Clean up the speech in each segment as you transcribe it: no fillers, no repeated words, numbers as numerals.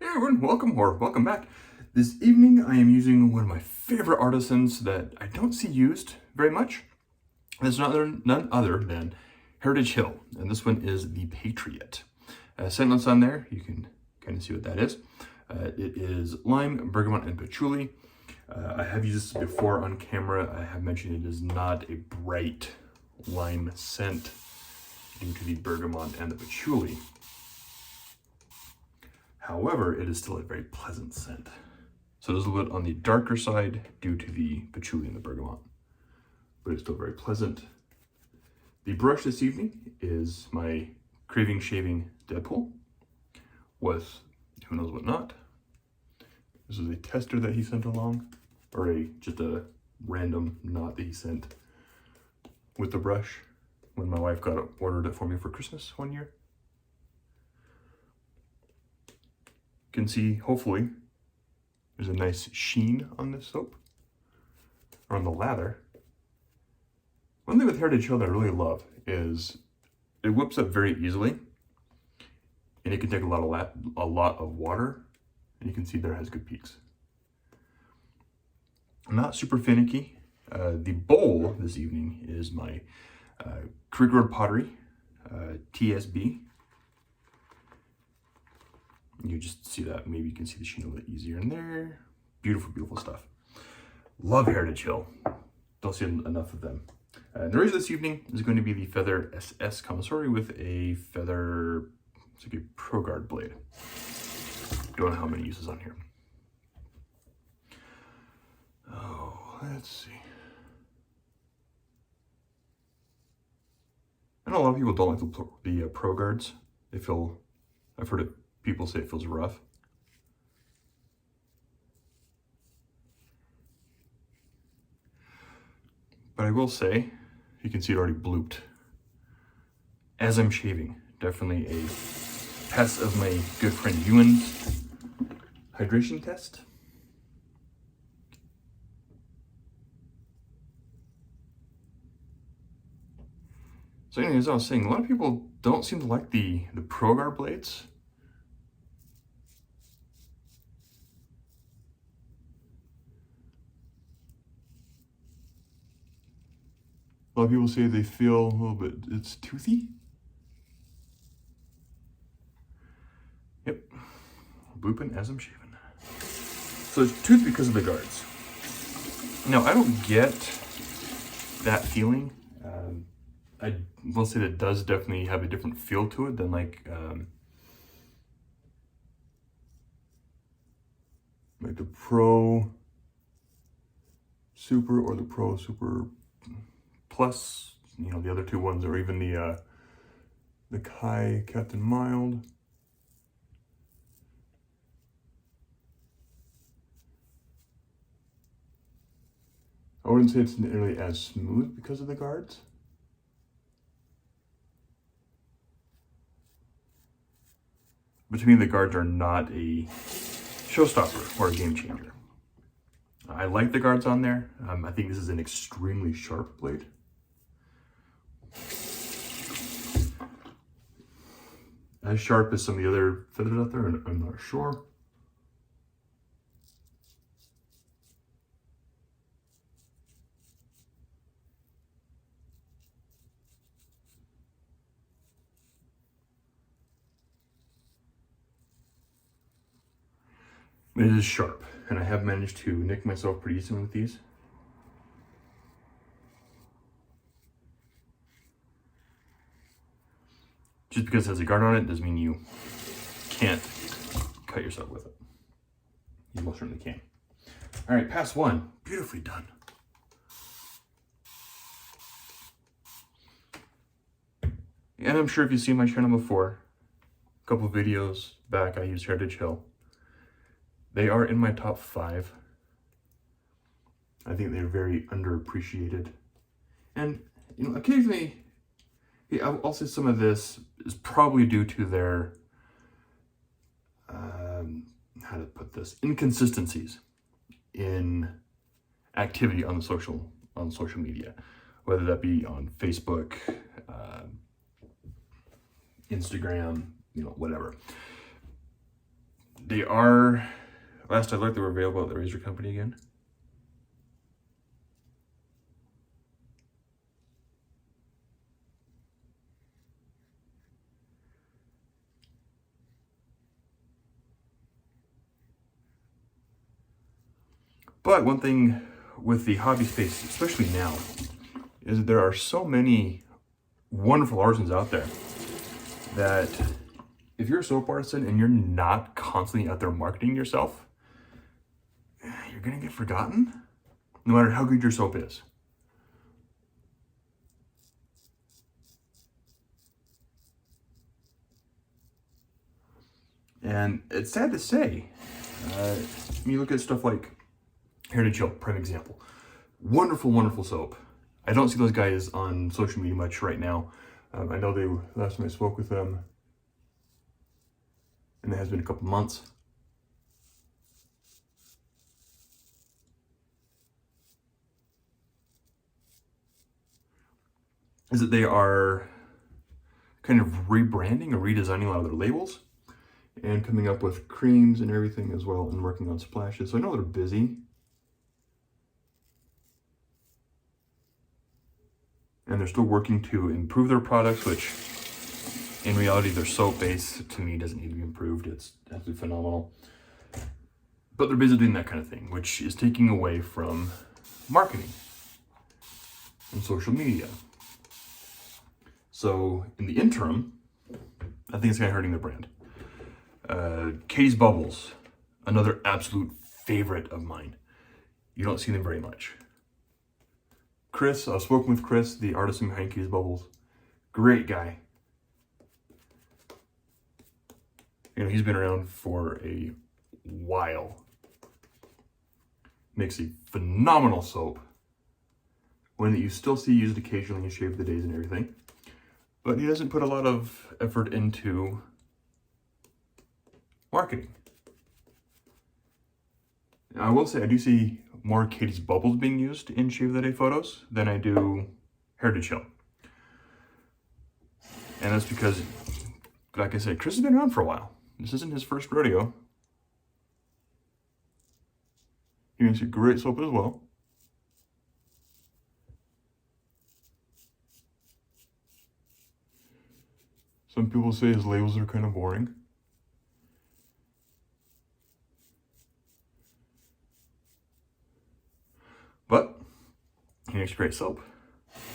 Hey everyone, welcome back. This evening I am using one of my favorite artisans that I don't see used very much. It's none other than Heritage Hill, and this one is the Patriot. Sentence on there, you can kind of see what that is. It is lime, bergamot, and patchouli. I have used this before on camera. I have mentioned it is not a bright lime scent due to the bergamot and the patchouli. However, it is still a very pleasant scent. So it is a little bit on the darker side due to the patchouli and the bergamot, but it's still very pleasant. The brush this evening is my Craving Shaving Deadpool with who knows what not. This is a tester that he sent along, or just a random knot that he sent with the brush when my wife ordered it for me for Christmas one year. You can see, hopefully, there's a nice sheen on this soap, or on the lather. One thing with Heritage Hill that I really love is it whips up very easily, and it can take a lot of water, and you can see there has good peaks. Not super finicky. The bowl this evening is my Creek Road Pottery TSB. You just see that, maybe you can see the sheen a little bit easier in there. Beautiful, beautiful stuff. Love Heritage Hill. Don't see enough of them. And the razor this evening is going to be the Feather SS Commissary with a feather, it's like a Pro Guard blade. Don't know how many uses on here. Oh, let's see. I know a lot of people don't like the Pro Guards. I've heard people say it feels rough. But I will say, you can see it already blooped. As I'm shaving, definitely a pass of my good friend Ewan's hydration test. So anyways, as I was saying, a lot of people don't seem to like the Pro Guard blades. A lot of people say they feel a little bit, it's toothy. Yep, blooping as I'm shaving. So it's toothy because of the guards. Now, I don't get that feeling. I will say that it does definitely have a different feel to it than like the Pro Super or the Pro Super Plus, you know, the other two ones, or even the Kai Captain Mild. I wouldn't say it's nearly as smooth because of the guards. But to me, the guards are not a showstopper or a game changer. I like the guards on there. I think this is an extremely sharp blade. As sharp as some of the other feathers out there, I'm not sure. It is sharp, and I have managed to nick myself pretty decent with these. Just because it has a guard on it doesn't mean you can't cut yourself with it. You most certainly can. All right, pass one, beautifully done. And I'm sure if you've seen my channel before, a couple of videos back, I used Heritage Hill. They are in my top 5. I think they're very underappreciated. And, you know, occasionally, I'll say some of this is probably due to their, how to put this, inconsistencies in activity on social media, whether that be on Facebook, Instagram, you know, whatever. They are, last I looked, they were available at the Razor Company again. But one thing with the hobby space, especially now, is that there are so many wonderful artisans out there that if you're a soap artisan and you're not constantly out there marketing yourself, you're gonna get forgotten, no matter how good your soap is. And it's sad to say, when you look at stuff like Heritage Hill, prime example. Wonderful, wonderful soap. I don't see those guys on social media much right now. I know they, last time I spoke with them, and it has been a couple months. Is that they are kind of rebranding or redesigning a lot of their labels and coming up with creams and everything as well and working on splashes. So I know they're busy. And they're still working to improve their products, which in reality, their soap base to me doesn't need to be improved. It's absolutely phenomenal. But they're busy doing that kind of thing, which is taking away from marketing and social media. So in the interim, I think it's kind of hurting their brand. Katie's Bubbles, another absolute favorite of mine. You don't see them very much. Chris, I've spoken with Chris, the artisan behind Katie's Bubbles. Great guy. You know, he's been around for a while. Makes a phenomenal soap. One that you still see used occasionally in Shave the Days and everything. But he doesn't put a lot of effort into marketing. Now, I will say I do see more Katie's Bubbles being used in Shave the Day photos than I do Heritage Hill. And that's because, like I said, Chris has been around for a while. This isn't his first rodeo. He makes a great soap as well. Some people say his labels are kind of boring. But he makes great soap.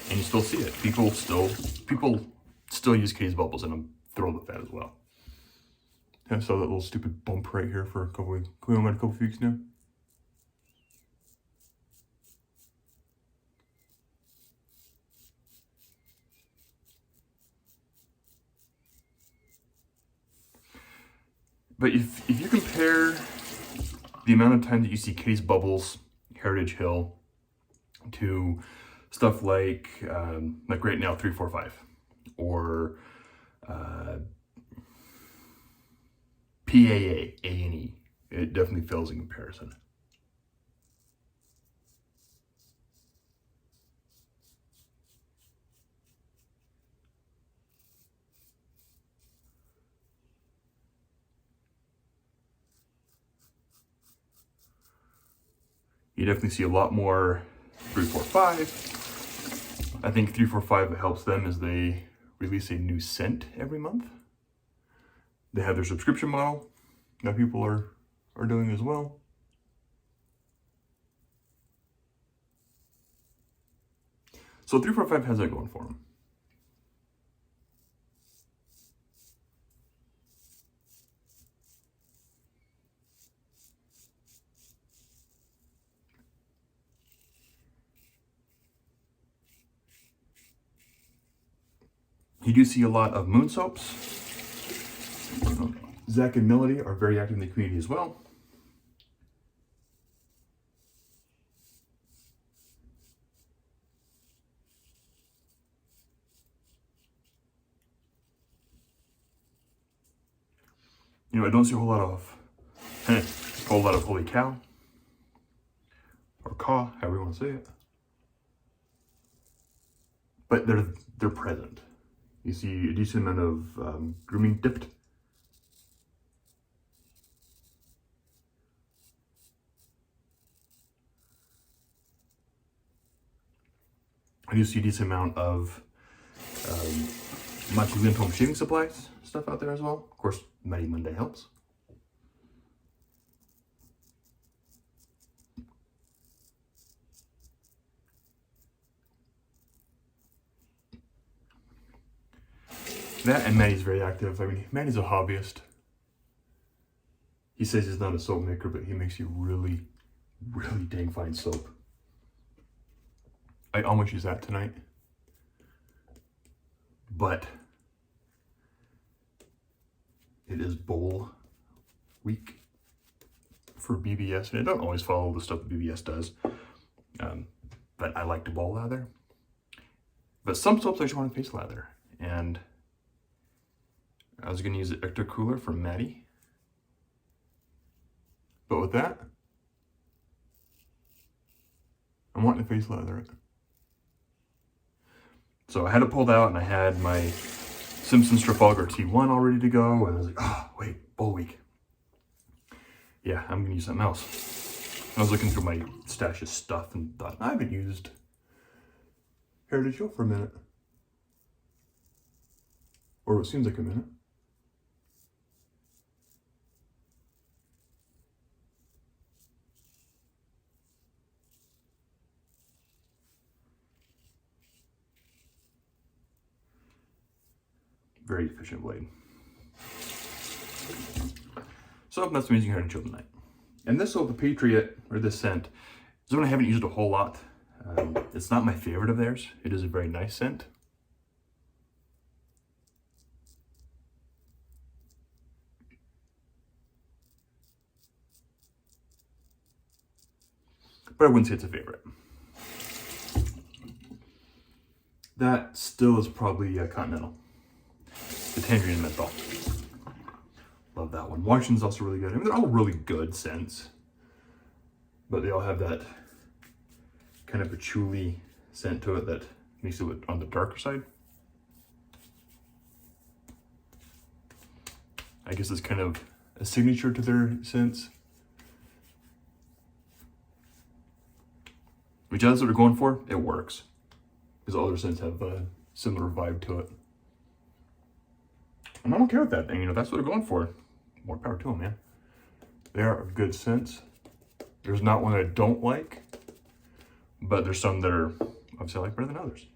And you still see it. People still use Katie's Bubbles, and I'm thrilled with that as well. I saw that little stupid bump right here for a couple weeks. Going on a couple weeks now. But if you compare the amount of time that you see Katie's Bubbles, Heritage Hill, to stuff like right now 345 or PAA, A&E, it definitely fails in comparison. You definitely see a lot more 345. I think 345 helps them as they release a new scent every month. They have their subscription model that people are doing as well. So 345 has that going for them. You do see a lot of moon soaps. Zach and Melody are very active in the community as well. You know, I don't see a whole lot of holy cow or caw, however you want to say it. But they're present. You see a decent amount of grooming dipped. I do see a decent amount of Wetshaving home shaving supplies stuff out there as well. Of course, Mighty Monday helps. That and Maddie's very active. I mean, Maddie's a hobbyist. He says he's not a soap maker, but he makes you really, really dang fine soap. I almost use that tonight. But it is bowl week for BBS. And I don't always follow the stuff that BBS does. But I like to bowl lather. But some soaps I just want to face lather. And I was going to use the Ecto Cooler from Maddie. But with that, I'm wanting to face lather it. So I had it pulled out and I had my Simpsons Trafalgar T1 all ready to go. And I was like, oh, wait, bowl week. Yeah, I'm going to use something else. I was looking through my stash of stuff and thought, I haven't used Heritage Hill for a minute. Or it seems like a minute. Very efficient blade. So that's what I'm using Heritage Hill tonight. And this soap, the Patriot, or this scent, is one I haven't used a whole lot. It's not my favorite of theirs. It is a very nice scent. But I wouldn't say it's a favorite. That still is probably Continental. The Tangerine and Menthol. Love that one. Washington's also really good. I mean, they're all really good scents. But they all have that kind of patchouli scent to it that makes it on the darker side. I guess it's kind of a signature to their scents. Which that's what they're going for. It works. Because all their scents have a similar vibe to it. And I don't care with that thing, you know, that's what they're going for. More power to them, man. They are a good scent. There's not one I don't like, but there's some that are obviously I like better than others.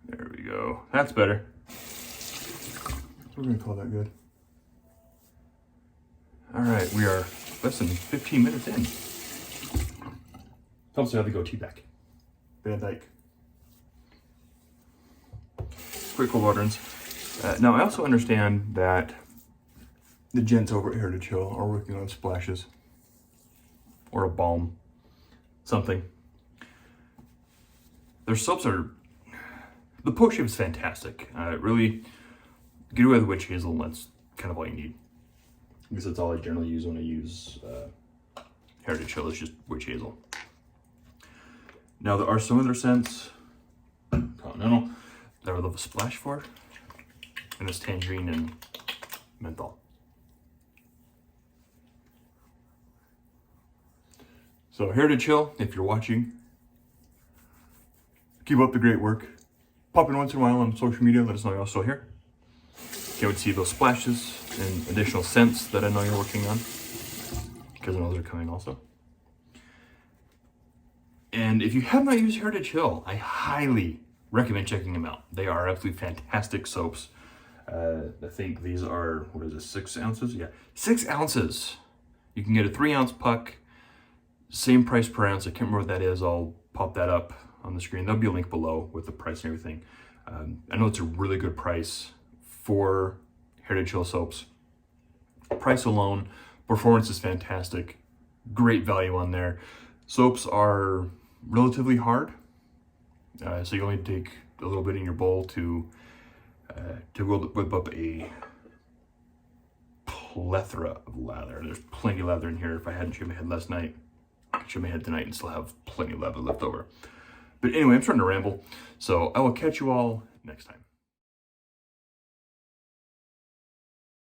There we go. That's better. We're gonna call that good. All right, we are less than 15 minutes in. Helps to have the goatee back. Van Dyke. Quick cold waterings. Now I also understand that the gents over at Heritage Hill are working on splashes or a balm, something. Their soaps are, the post shave is fantastic. Really get away with witch hazel, and that's kind of all you need. Because that's all I generally use when I use Heritage Hill, is just witch hazel. Now there are some of their scents, Continental, that I would love a splash for, and it's tangerine and menthol. So Heritage Hill, if you're watching, keep up the great work. Pop in once in a while on social media, let us know you're still here. Can't wait to see those splashes and additional scents that I know you're working on, because I know they're coming also. And if you have not used Heritage Hill, I highly recommend checking them out. They are absolutely fantastic soaps. I think these are, what is it, 6 ounces? Yeah, 6 ounces. You can get a 3-ounce puck, same price per ounce. I can't remember what that is. I'll pop that up on the screen. There'll be a link below with the price and everything. I know it's a really good price for Heritage Hill soaps. Price alone, performance is fantastic. Great value on there. Soaps are relatively hard, so you only take a little bit in your bowl to whip up a plethora of lather. There's plenty of lather in here. If I hadn't shaved my head last night, I could shave my head tonight and still have plenty of lather left over. But anyway, I'm starting to ramble, so I will catch you all next time.